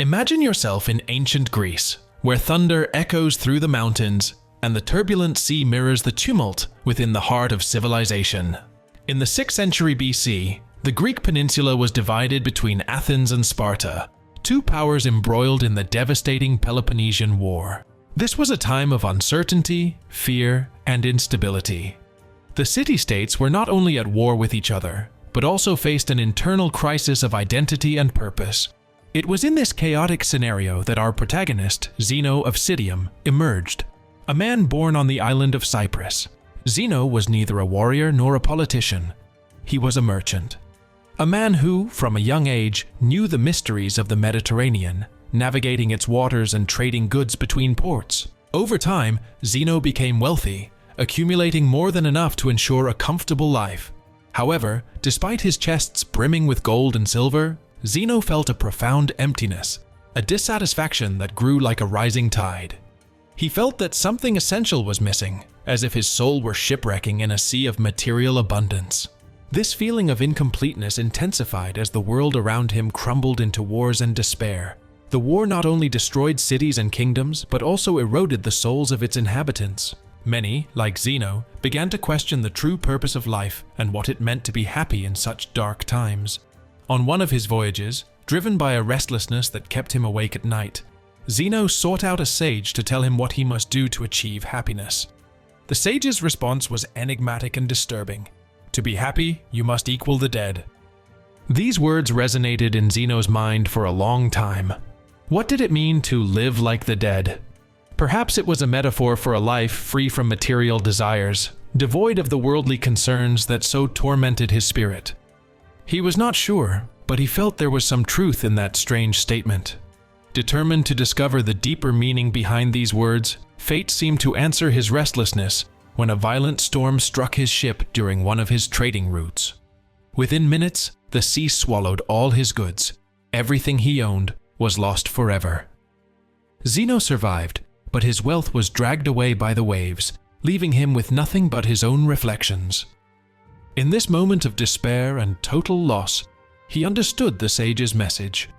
Imagine yourself in ancient Greece, where thunder echoes through the mountains and the turbulent sea mirrors the tumult within the heart of civilization. In the 6th century BC, the Greek peninsula was divided between Athens and Sparta, two powers embroiled in the devastating Peloponnesian War. This was a time of uncertainty, fear, and instability. The city-states were not only at war with each other, but also faced an internal crisis of identity and purpose. It was in this chaotic scenario that our protagonist, Zeno of Citium, emerged. A man born on the island of Cyprus, Zeno was neither a warrior nor a politician. He was a merchant. A man who, from a young age, knew the mysteries of the Mediterranean, navigating its waters and trading goods between ports. Over time, Zeno became wealthy, accumulating more than enough to ensure a comfortable life. However, despite his chests brimming with gold and silver, Zeno felt a profound emptiness, a dissatisfaction that grew like a rising tide. He felt that something essential was missing, as if his soul were shipwrecking in a sea of material abundance. This feeling of incompleteness intensified as the world around him crumbled into wars and despair. The war not only destroyed cities and kingdoms, but also eroded the souls of its inhabitants. Many, like Zeno, began to question the true purpose of life and what it meant to be happy in such dark times. On one of his voyages, driven by a restlessness that kept him awake at night, Zeno sought out a sage to tell him what he must do to achieve happiness. The sage's response was enigmatic and disturbing. To be happy, you must equal the dead. These words resonated in Zeno's mind for a long time. What did it mean to live like the dead? Perhaps it was a metaphor for a life free from material desires, devoid of the worldly concerns that so tormented his spirit. He was not sure, but he felt there was some truth in that strange statement. Determined to discover the deeper meaning behind these words, fate seemed to answer his restlessness when a violent storm struck his ship during one of his trading routes. Within minutes, the sea swallowed all his goods. Everything he owned was lost forever. Zeno survived, but his wealth was dragged away by the waves, leaving him with nothing but his own reflections. In this moment of despair and total loss, he understood the sage's message.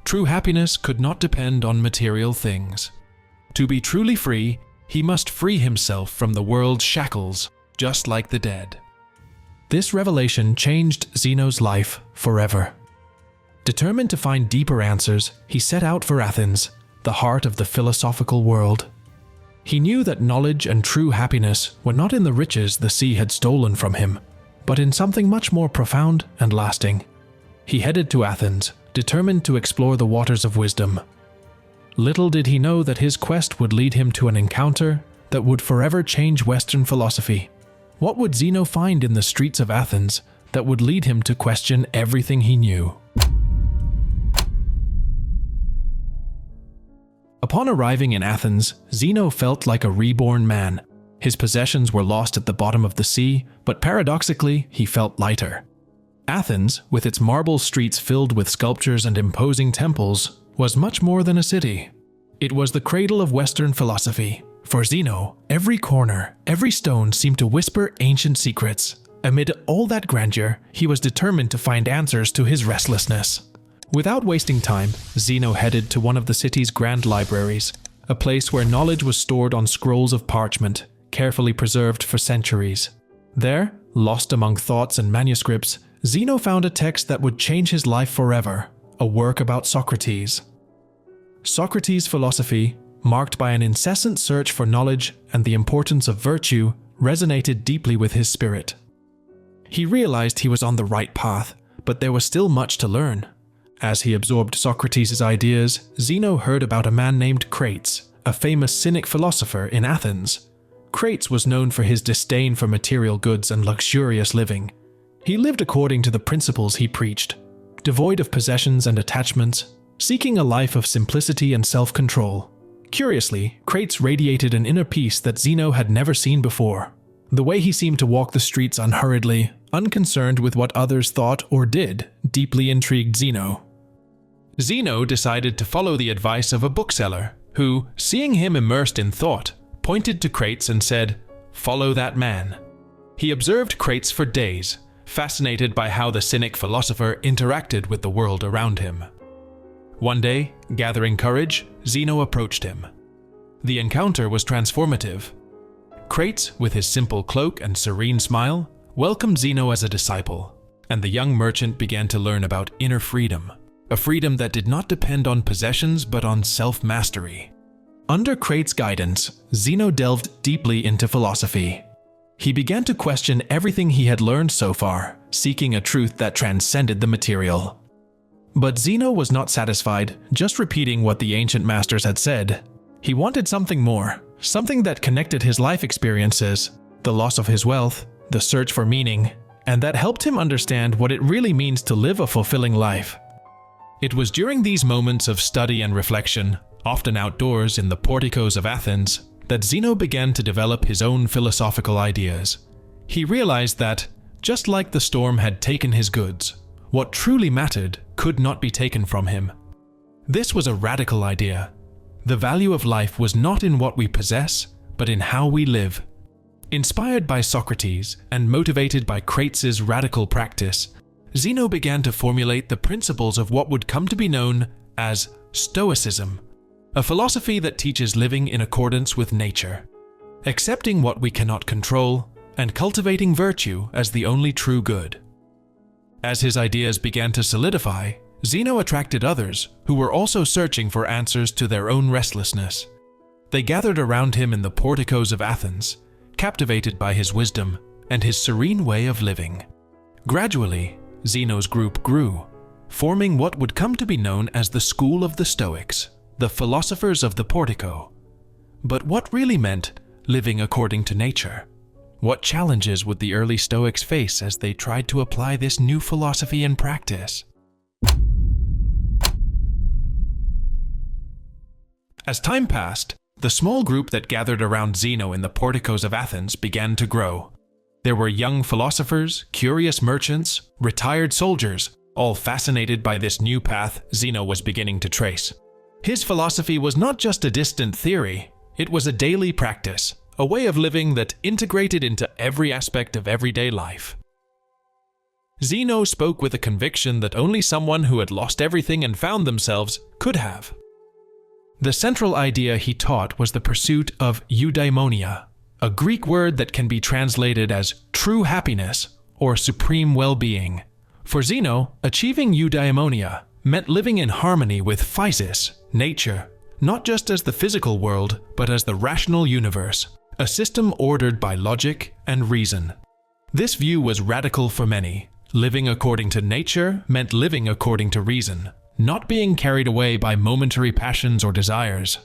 True happiness could not depend on material things. To be truly free, he must free himself from the world's shackles, just like the dead. This revelation changed Zeno's life forever. Determined to find deeper answers, he set out for Athens, the heart of the philosophical world. He knew that knowledge and true happiness were not in the riches the sea had stolen from him, but in something much more profound and lasting. He headed to Athens, determined to explore the waters of wisdom. Little did he know that his quest would lead him to an encounter that would forever change Western philosophy. What would Zeno find in the streets of Athens that would lead him to question everything he knew? Upon arriving in Athens, Zeno felt like a reborn man. His possessions were lost at the bottom of the sea, but paradoxically, he felt lighter. Athens, with its marble streets filled with sculptures and imposing temples, was much more than a city. It was the cradle of Western philosophy. For Zeno, every corner, every stone seemed to whisper ancient secrets. Amid all that grandeur, he was determined to find answers to his restlessness. Without wasting time, Zeno headed to one of the city's grand libraries, a place where knowledge was stored on scrolls of parchment, carefully preserved for centuries. There, lost among thoughts and manuscripts, Zeno found a text that would change his life forever, a work about Socrates. Socrates' philosophy, marked by an incessant search for knowledge and the importance of virtue, resonated deeply with his spirit. He realized he was on the right path, but there was still much to learn. As he absorbed Socrates' ideas, Zeno heard about a man named Crates, a famous Cynic philosopher in Athens. Crates was known for his disdain for material goods and luxurious living. He lived according to the principles he preached, devoid of possessions and attachments, seeking a life of simplicity and self-control. Curiously, Crates radiated an inner peace that Zeno had never seen before. The way he seemed to walk the streets unhurriedly, unconcerned with what others thought or did, deeply intrigued Zeno. Zeno decided to follow the advice of a bookseller, who, seeing him immersed in thought, pointed to Crates and said, "Follow that man." He observed Crates for days, fascinated by how the Cynic philosopher interacted with the world around him. One day, gathering courage, Zeno approached him. The encounter was transformative. Crates, with his simple cloak and serene smile, welcomed Zeno as a disciple, and the young merchant began to learn about inner freedom, a freedom that did not depend on possessions but on self-mastery. Under Crates' guidance, Zeno delved deeply into philosophy. He began to question everything he had learned so far, seeking a truth that transcended the material. But Zeno was not satisfied just repeating what the ancient masters had said. He wanted something more, something that connected his life experiences, the loss of his wealth, the search for meaning, and that helped him understand what it really means to live a fulfilling life. It was during these moments of study and reflection, often outdoors in the porticos of Athens, that Zeno began to develop his own philosophical ideas. He realized that, just like the storm had taken his goods, what truly mattered could not be taken from him. This was a radical idea. The value of life was not in what we possess, but in how we live. Inspired by Socrates and motivated by Crates' radical practice, Zeno began to formulate the principles of what would come to be known as Stoicism, a philosophy that teaches living in accordance with nature, accepting what we cannot control, and cultivating virtue as the only true good. As his ideas began to solidify, Zeno attracted others who were also searching for answers to their own restlessness. They gathered around him in the porticos of Athens, captivated by his wisdom and his serene way of living. Gradually, Zeno's group grew, forming what would come to be known as the School of the Stoics, the philosophers of the portico. But what really meant living according to nature? What challenges would the early Stoics face as they tried to apply this new philosophy in practice? As time passed, the small group that gathered around Zeno in the porticos of Athens began to grow. There were young philosophers, curious merchants, retired soldiers, all fascinated by this new path Zeno was beginning to trace. His philosophy was not just a distant theory, it was a daily practice, a way of living that integrated into every aspect of everyday life. Zeno spoke with a conviction that only someone who had lost everything and found themselves could have. The central idea he taught was the pursuit of eudaimonia, a Greek word that can be translated as true happiness or supreme well-being. For Zeno, achieving eudaimonia meant living in harmony with physis, nature, not just as the physical world, but as the rational universe, a system ordered by logic and reason. This view was radical for many. Living according to nature meant living according to reason, not being carried away by momentary passions or desires.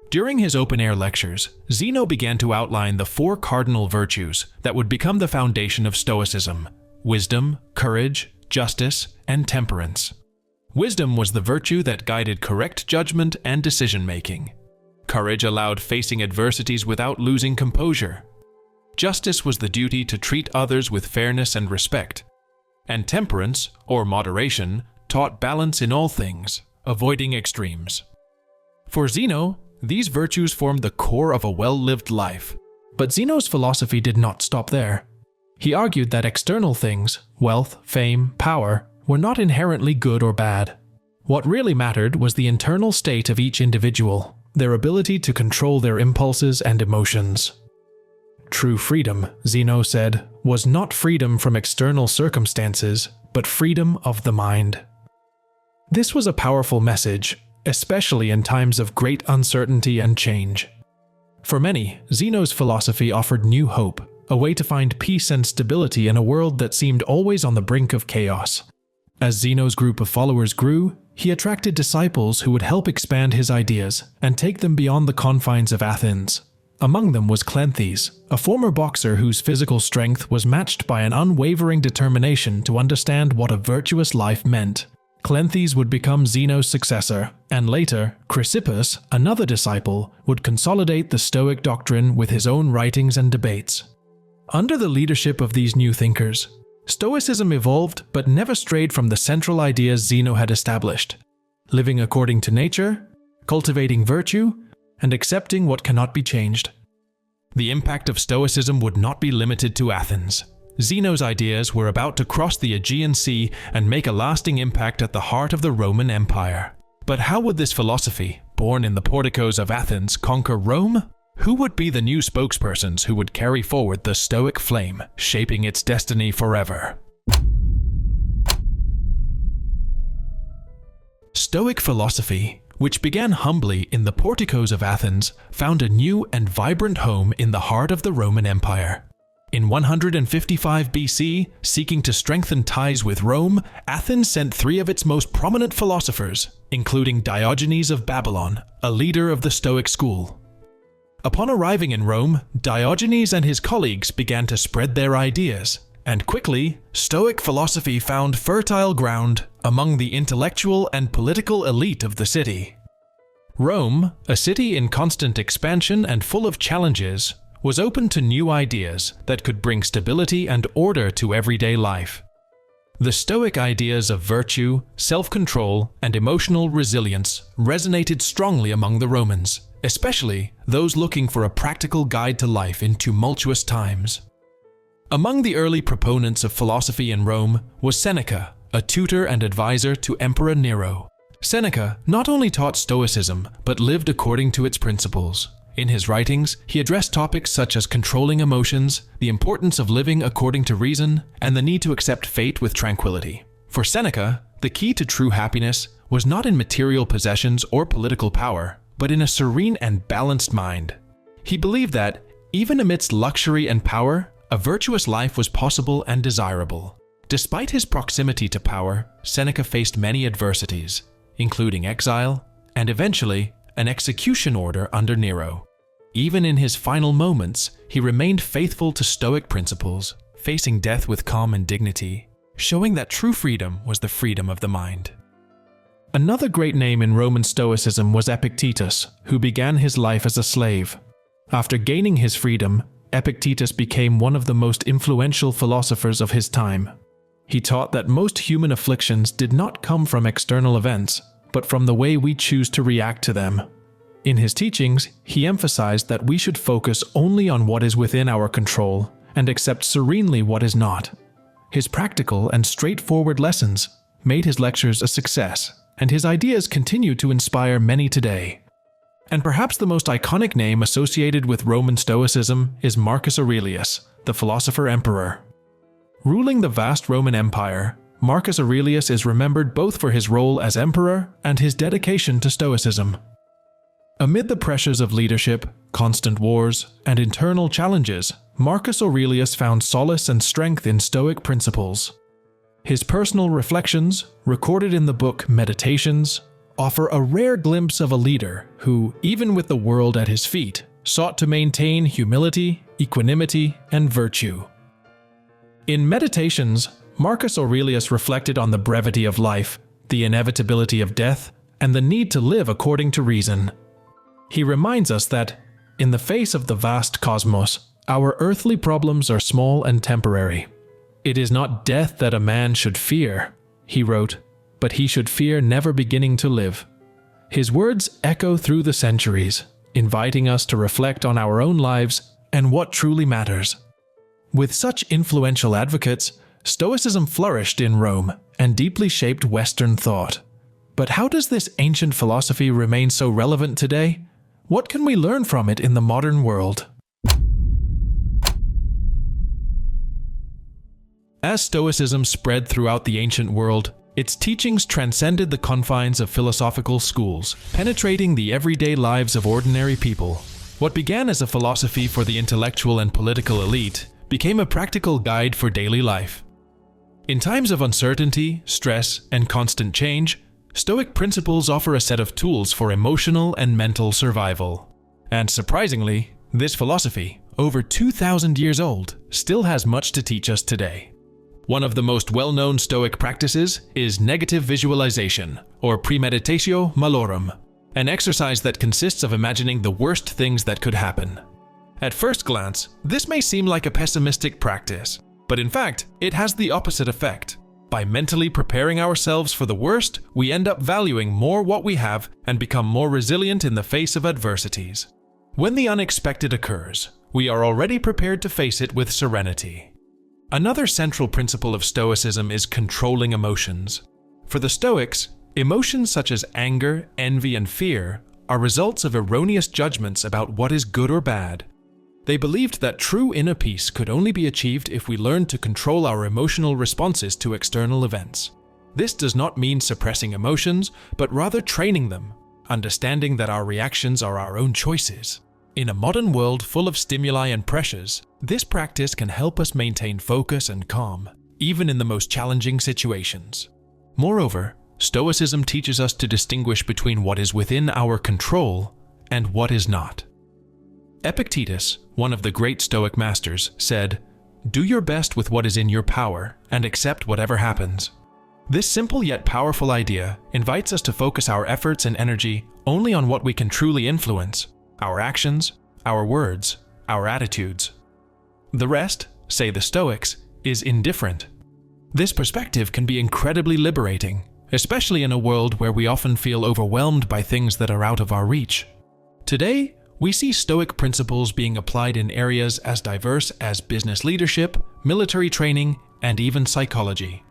During his open-air lectures, Zeno began to outline the 4 cardinal virtues that would become the foundation of Stoicism: wisdom, courage, justice, and temperance. Wisdom was the virtue that guided correct judgment and decision-making. Courage allowed facing adversities without losing composure. Justice was the duty to treat others with fairness and respect. And temperance, or moderation, taught balance in all things, avoiding extremes. For Zeno, these virtues formed the core of a well-lived life. But Zeno's philosophy did not stop there. He argued that external things, wealth, fame, power, were not inherently good or bad. What really mattered was the internal state of each individual, their ability to control their impulses and emotions. True freedom, Zeno said, was not freedom from external circumstances, but freedom of the mind. This was a powerful message, especially in times of great uncertainty and change. For many, Zeno's philosophy offered new hope, a way to find peace and stability in a world that seemed always on the brink of chaos. As Zeno's group of followers grew, he attracted disciples who would help expand his ideas and take them beyond the confines of Athens. Among them was Cleanthes, a former boxer whose physical strength was matched by an unwavering determination to understand what a virtuous life meant. Cleanthes would become Zeno's successor, and later, Chrysippus, another disciple, would consolidate the Stoic doctrine with his own writings and debates. Under the leadership of these new thinkers, Stoicism evolved but never strayed from the central ideas Zeno had established: living according to nature, cultivating virtue, and accepting what cannot be changed. The impact of Stoicism would not be limited to Athens. Zeno's ideas were about to cross the Aegean Sea and make a lasting impact at the heart of the Roman Empire. But how would this philosophy, born in the porticos of Athens, conquer Rome? Who would be the new spokespersons who would carry forward the Stoic flame, shaping its destiny forever? Stoic philosophy, which began humbly in the porticos of Athens, found a new and vibrant home in the heart of the Roman Empire. In 155 BC, seeking to strengthen ties with Rome, Athens sent 3 of its most prominent philosophers, including Diogenes of Babylon, a leader of the Stoic school. Upon arriving in Rome, Diogenes and his colleagues began to spread their ideas, and quickly, Stoic philosophy found fertile ground among the intellectual and political elite of the city. Rome, a city in constant expansion and full of challenges, was open to new ideas that could bring stability and order to everyday life. The Stoic ideas of virtue, self-control, and emotional resilience resonated strongly among the Romans, especially those looking for a practical guide to life in tumultuous times. Among the early proponents of philosophy in Rome was Seneca, a tutor and advisor to Emperor Nero. Seneca not only taught Stoicism, but lived according to its principles. In his writings, he addressed topics such as controlling emotions, the importance of living according to reason, and the need to accept fate with tranquility. For Seneca, the key to true happiness was not in material possessions or political power, but in a serene and balanced mind. He believed that, even amidst luxury and power, a virtuous life was possible and desirable. Despite his proximity to power, Seneca faced many adversities, including exile, and eventually, an execution order under Nero. Even in his final moments, he remained faithful to Stoic principles, facing death with calm and dignity, showing that true freedom was the freedom of the mind. Another great name in Roman Stoicism was Epictetus, who began his life as a slave. After gaining his freedom, Epictetus became one of the most influential philosophers of his time. He taught that most human afflictions did not come from external events, but from the way we choose to react to them. In his teachings, he emphasized that we should focus only on what is within our control and accept serenely what is not. His practical and straightforward lessons made his lectures a success, and his ideas continue to inspire many today. And perhaps the most iconic name associated with Roman Stoicism is Marcus Aurelius, the philosopher emperor. Ruling the vast Roman Empire, Marcus Aurelius is remembered both for his role as emperor and his dedication to Stoicism. Amid the pressures of leadership, constant wars, and internal challenges, Marcus Aurelius found solace and strength in Stoic principles. His personal reflections, recorded in the book Meditations, offer a rare glimpse of a leader who, even with the world at his feet, sought to maintain humility, equanimity, and virtue. In Meditations, Marcus Aurelius reflected on the brevity of life, the inevitability of death, and the need to live according to reason. He reminds us that, in the face of the vast cosmos, our earthly problems are small and temporary. It is not death that a man should fear, he wrote, but he should fear never beginning to live. His words echo through the centuries, inviting us to reflect on our own lives and what truly matters. With such influential advocates, Stoicism flourished in Rome and deeply shaped Western thought. But how does this ancient philosophy remain so relevant today? What can we learn from it in the modern world? As Stoicism spread throughout the ancient world, its teachings transcended the confines of philosophical schools, penetrating the everyday lives of ordinary people. What began as a philosophy for the intellectual and political elite became a practical guide for daily life. In times of uncertainty, stress, and constant change, Stoic principles offer a set of tools for emotional and mental survival. And surprisingly, this philosophy, over 2,000 years old, still has much to teach us today. One of the most well-known Stoic practices is negative visualization, or premeditatio malorum, an exercise that consists of imagining the worst things that could happen. At first glance, this may seem like a pessimistic practice, but in fact, it has the opposite effect. By mentally preparing ourselves for the worst, we end up valuing more what we have and become more resilient in the face of adversities. When the unexpected occurs, we are already prepared to face it with serenity. Another central principle of Stoicism is controlling emotions. For the Stoics, Emotions such as anger, envy, and fear are results of erroneous judgments about what is good or bad. They believed that true inner peace could only be achieved if we learned to control our emotional responses to external events. This does not mean suppressing emotions, but rather training them, understanding that our reactions are our own choices. In a modern world full of stimuli and pressures, this practice can help us maintain focus and calm, even in the most challenging situations. Moreover, Stoicism teaches us to distinguish between what is within our control and what is not. Epictetus, one of the great Stoic masters, said, "Do your best with what is in your power and accept whatever happens." This simple yet powerful idea invites us to focus our efforts and energy only on what we can truly influence: our actions, our words, our attitudes. The rest, say the Stoics, is indifferent. This perspective can be incredibly liberating, especially in a world where we often feel overwhelmed by things that are out of our reach. Today, we see Stoic principles being applied in areas as diverse as business leadership, military training, and even psychology.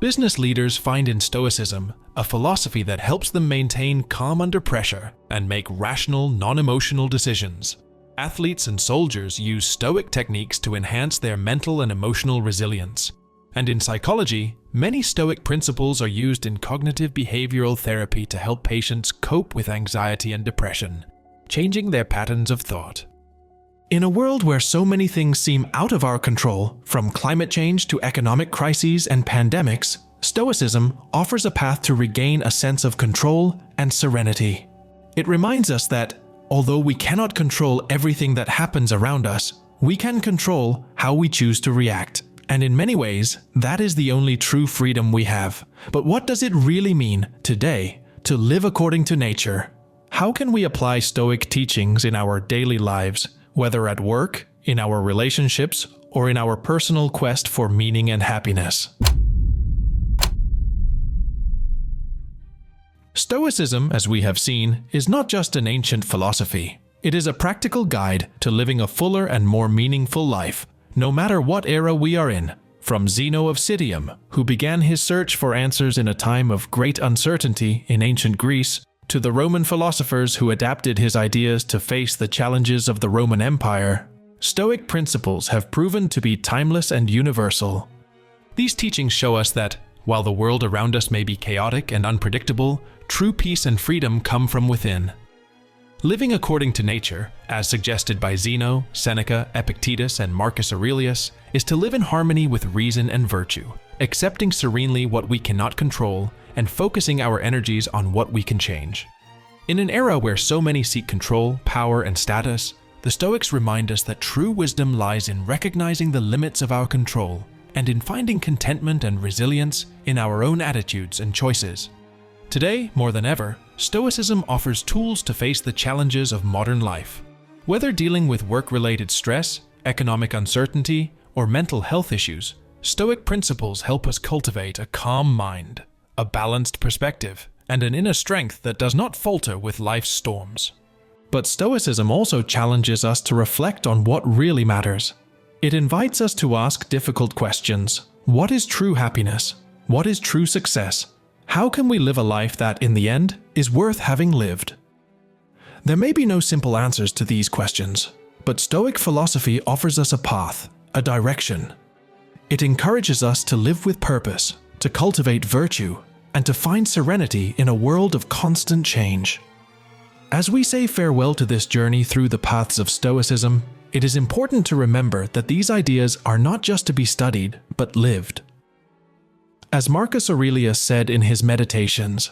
Business leaders find in Stoicism a philosophy that helps them maintain calm under pressure and make rational, non-emotional decisions. Athletes and soldiers use Stoic techniques to enhance their mental and emotional resilience. And in psychology, many Stoic principles are used in cognitive behavioral therapy to help patients cope with anxiety and depression, changing their patterns of thought. In a world where so many things seem out of our control, from climate change to economic crises and pandemics, Stoicism offers a path to regain a sense of control and serenity. It reminds us that, although we cannot control everything that happens around us, we can control how we choose to react. And in many ways, that is the only true freedom we have. But what does it really mean, today, to live according to nature? How can we apply Stoic teachings in our daily lives, whether at work, in our relationships, or in our personal quest for meaning and happiness? Stoicism, as we have seen, is not just an ancient philosophy. It is a practical guide to living a fuller and more meaningful life, no matter what era we are in, from Zeno of Citium, who began his search for answers in a time of great uncertainty in ancient Greece, to the Roman philosophers who adapted his ideas to face the challenges of the Roman Empire. Stoic principles have proven to be timeless and universal. These teachings show us that, while the world around us may be chaotic and unpredictable, true peace and freedom come from within. Living according to nature, as suggested by Zeno, Seneca, Epictetus, and Marcus Aurelius, is to live in harmony with reason and virtue, accepting serenely what we cannot control and focusing our energies on what we can change. In an era where so many seek control, power, and status, the Stoics remind us that true wisdom lies in recognizing the limits of our control and in finding contentment and resilience in our own attitudes and choices. Today, more than ever, Stoicism offers tools to face the challenges of modern life. Whether dealing with work-related stress, economic uncertainty, or mental health issues, Stoic principles help us cultivate a calm mind, a balanced perspective, and an inner strength that does not falter with life's storms. But Stoicism also challenges us to reflect on what really matters. It invites us to ask difficult questions. What is true happiness? What is true success? How can we live a life that, in the end, is worth having lived? There may be no simple answers to these questions, but Stoic philosophy offers us a path, a direction. It encourages us to live with purpose, to cultivate virtue, and to find serenity in a world of constant change. As we say farewell to this journey through the paths of Stoicism, it is important to remember that these ideas are not just to be studied, but lived. As Marcus Aurelius said in his Meditations,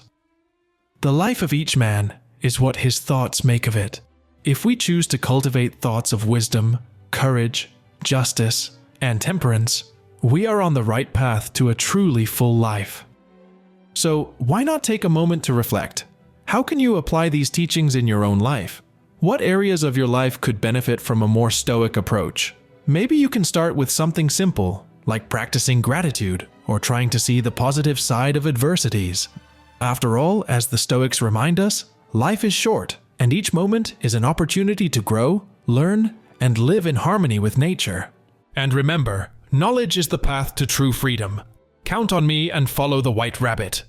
"The life of each man is what his thoughts make of it. If we choose to cultivate thoughts of wisdom, courage, justice, and temperance, we are on the right path to a truly full life." So, why not take a moment to reflect? How can you apply these teachings in your own life? What areas of your life could benefit from a more Stoic approach? Maybe you can start with something simple, like practicing gratitude or trying to see the positive side of adversities. After all, as the Stoics remind us, life is short, and each moment is an opportunity to grow, learn, and live in harmony with nature. And remember, knowledge is the path to true freedom. Count on me and follow the White Rabbit.